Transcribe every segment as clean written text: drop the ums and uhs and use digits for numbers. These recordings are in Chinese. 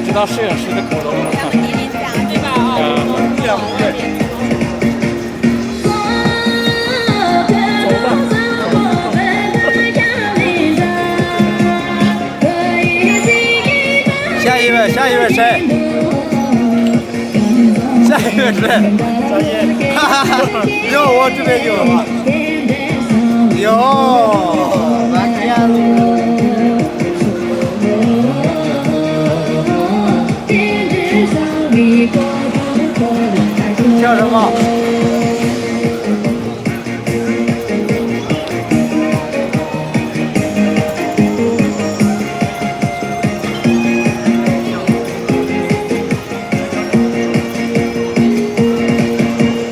知道摄影师的口头对吧？下一位谁？下一位谁？小叶。哈哈哈！有我这边有了吗？有，来看。叫什么？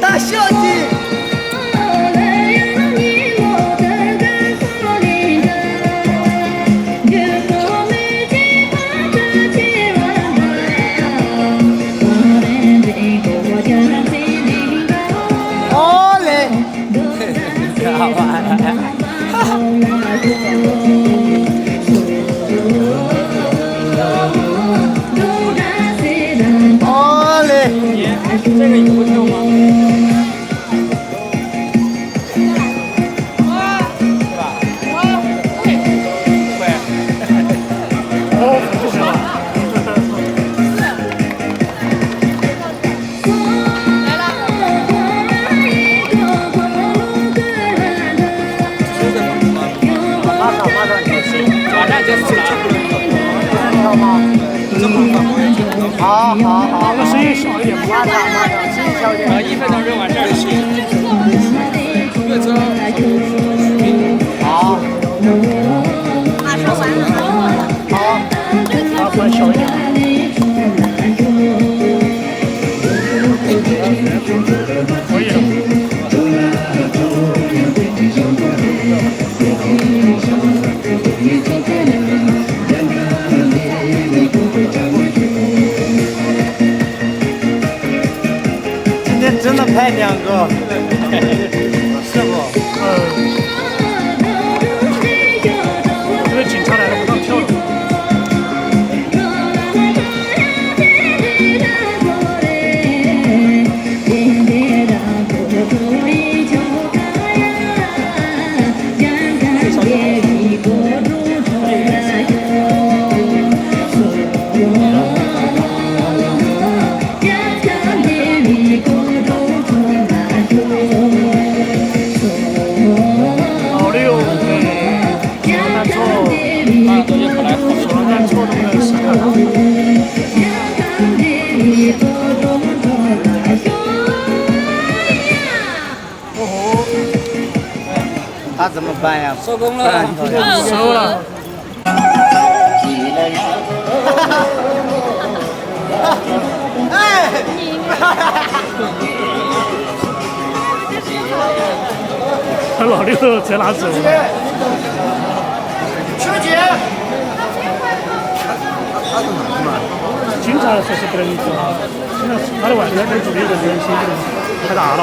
大小姐。这个你会跳吗？对吧？会。哦，是吗？来了。马上结束了。跳吗？好，那声音小一点，马上，声音小一点。1分钟就完事儿了。好。马上完了。好，关小一点。可以了。今天真的拍2个，是不？因为警察来了不让跳了。Oh 那怎么办呀？收工了，收了。哎！他老六在哪走？秋姐，警察说是不能走，现在他的外边跟住的一个人行的太大了。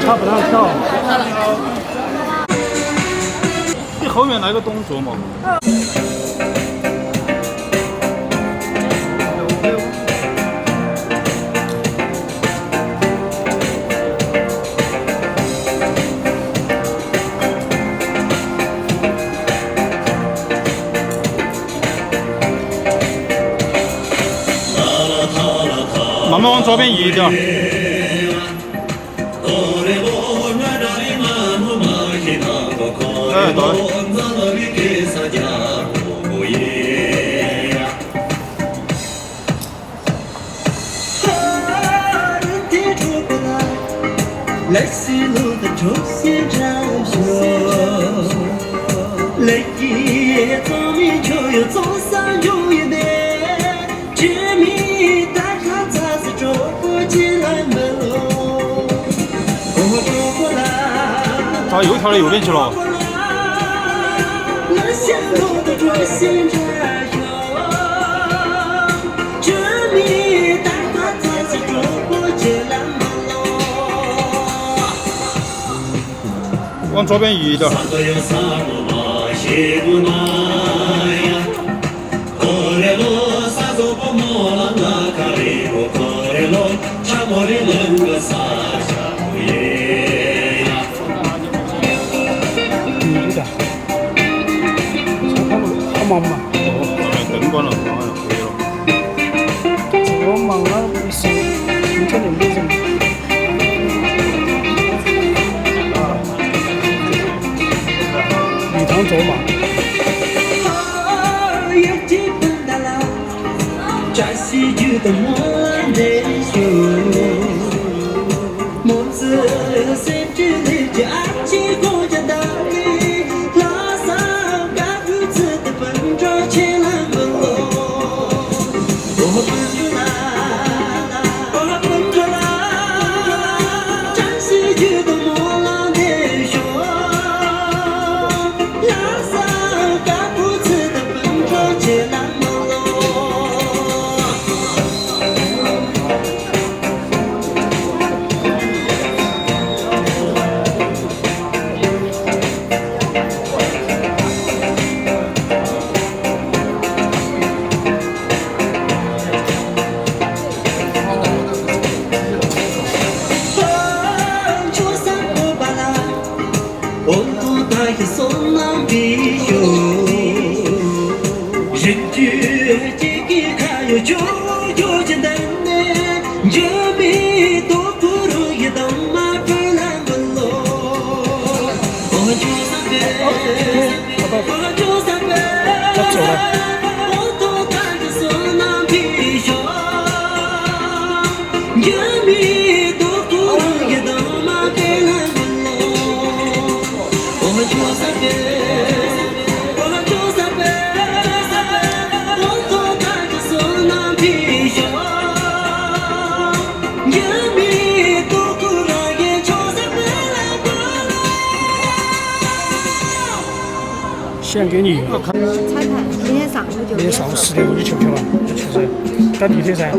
他不让跳。你后面那个动作嘛。慢慢往左边移一点。哎，对。来西路的出现着雪，来也早米就有早上有一点，知米大家才是走不进来门喽。我走过来，他又跳到右边去了。来西路的出现着雪，知米大家才是走不进来门。往左边移一点。好忙嘛。灯关了，当然可以了。这个忙啊，不是今天那个人。当走嘛。他走了。先给你。彩排，明天上午就。明天上午10点你去不去了？就去噻，赶地铁噻。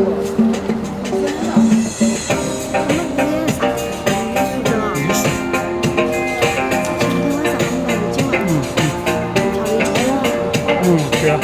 对啊。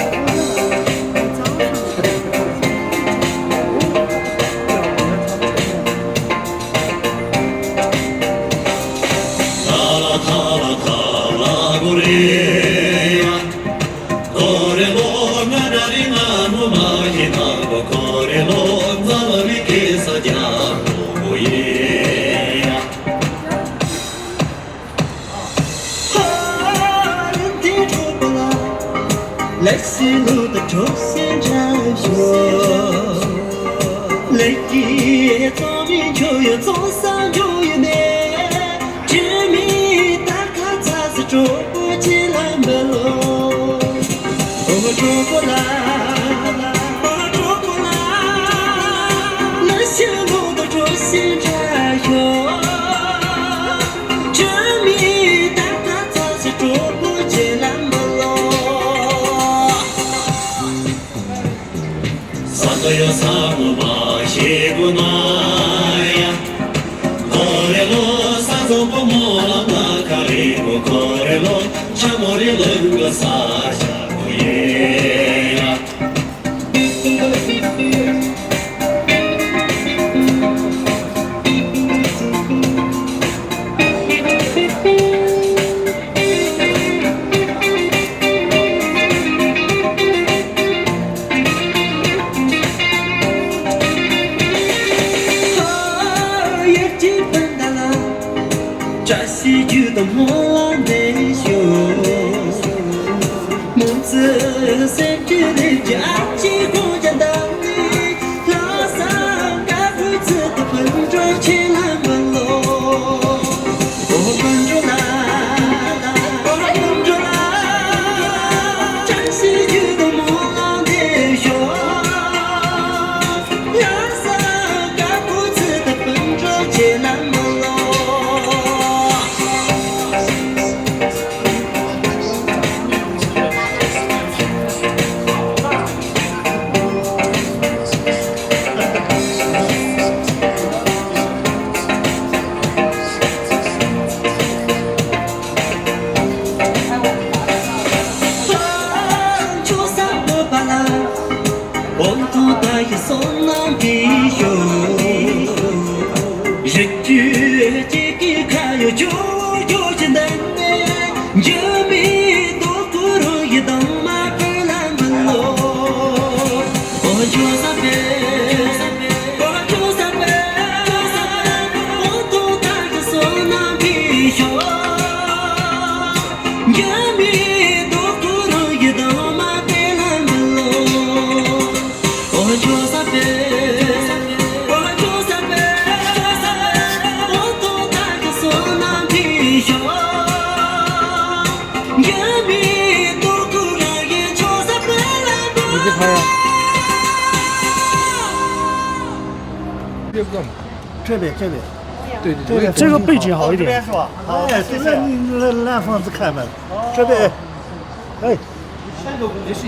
来西路的中线站学，来也早明就有早上就有年，知名打卡才是中国进来门喽，我中国来，我中国来，来西路的中线站学。Yo samu ba shegu na ya Kore lo sazo po mo na kare ko kore lo Chamore lo go sa sha ko ye ya喜剧的莫内秀，母子三只的家鸡公家当的，拉萨干父子的分装起来门喽，我跟着来，我跟着来，这喜剧的莫内秀，拉萨干父子的分装起来门喽。送南比修，日剧这个看有就简单的，就比多不容易当马不难门喽。我就三杯，我就三杯，我都带着送南比修，就比多不容易当马不难门喽。我就三杯，我就三杯，我都带着送南皮修，也比多苦人也就三杯来多。你去拍啊？别不干嘛？这边。对对对，这个背景好一点。这边是吧？哎，这边你蓝房子开门，这边，哎，也是。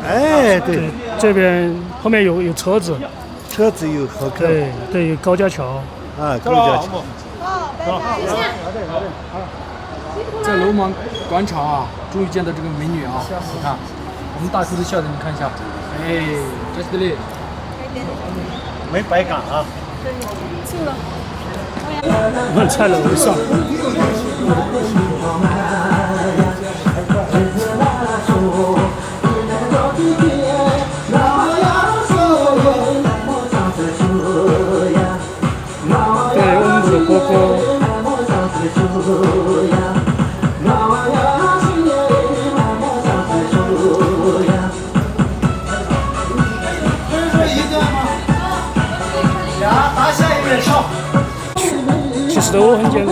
哎，对，这边后面有车子，车子有好看。对，有高架桥。啊，高架桥。在楼芒广场啊，终于见到这个美女啊！你看，我们大叔都笑的，你看一下，哎，这是的嘞，没白干啊。我们在楼上。对，我们的哥哥。打下一边上。其实都很简单。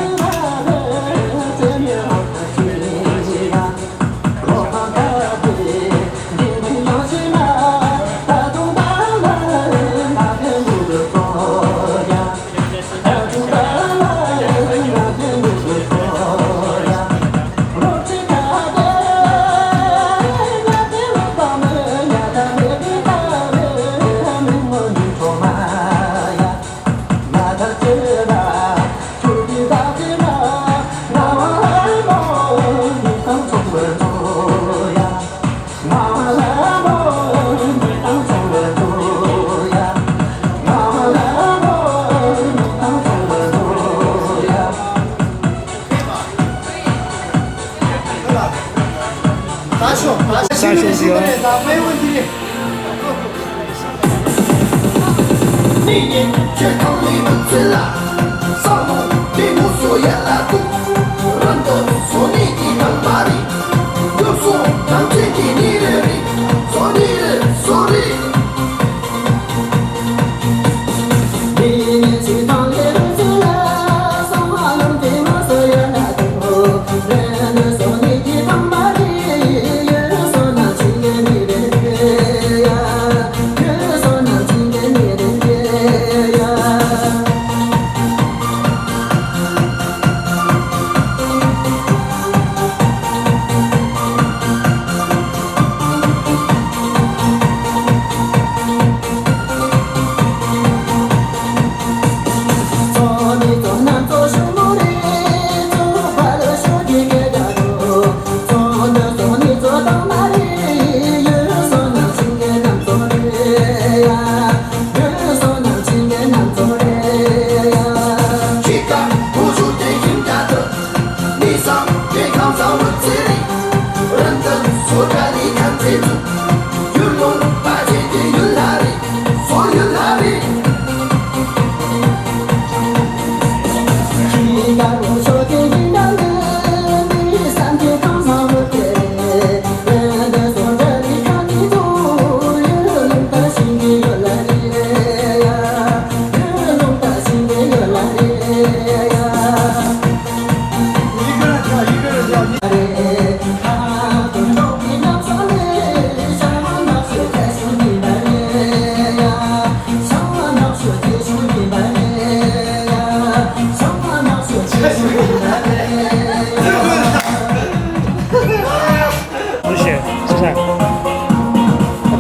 三兄弟，没问题。你也却考虑不出来，上路你无所言来度，人都说你的能把力，就说能接近你的力。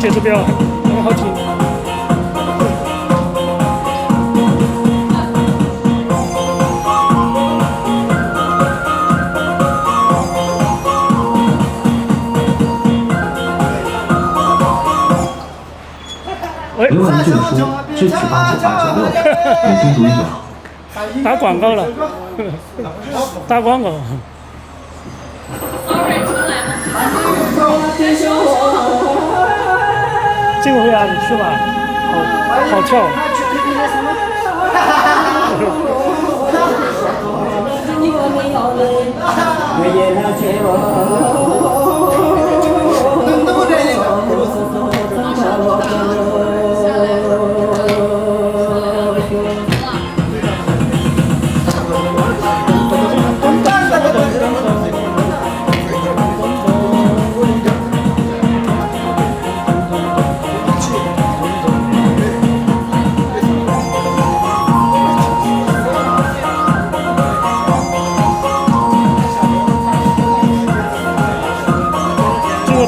节奏表很好听。哎，刘文俊说：“这曲帮我896，每天读1秒。”打广告了，打广告。这个会啊，你去吧，好跳。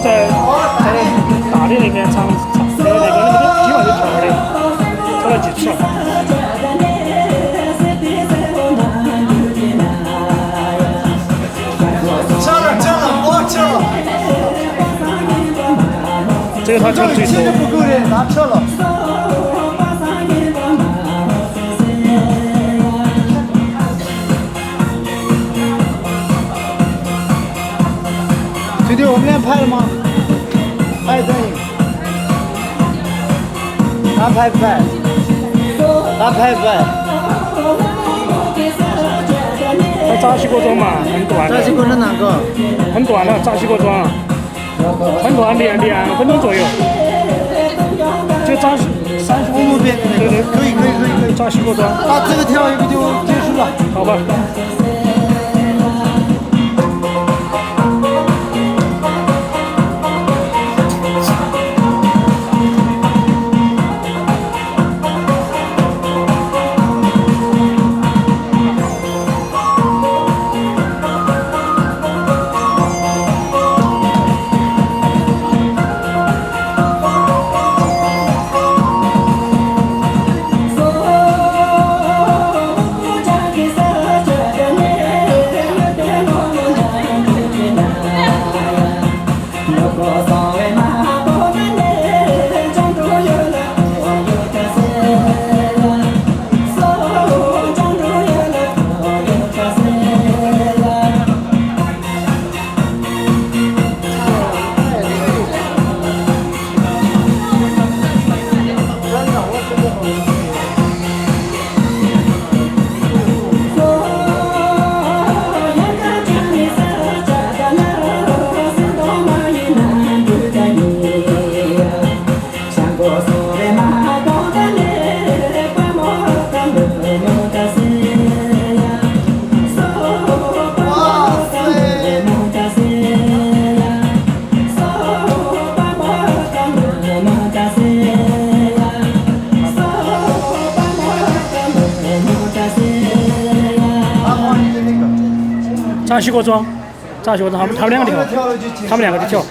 在大的那边场那个基本就跳的，跳了几次。这个他跳最多。不够的，拿撤了。兄弟，我们俩拍了吗？拍电影。咱拍不拍？咱拍不拍？那扎西锅庄嘛，很短的。扎西锅是哪个？很短的扎西锅庄，很短，2分钟左右，就扎35遍。对，可以。扎西锅庄。那这个跳一个就结束了。好吧。扎西锅庄，他们两个就跳，他们两个就跳。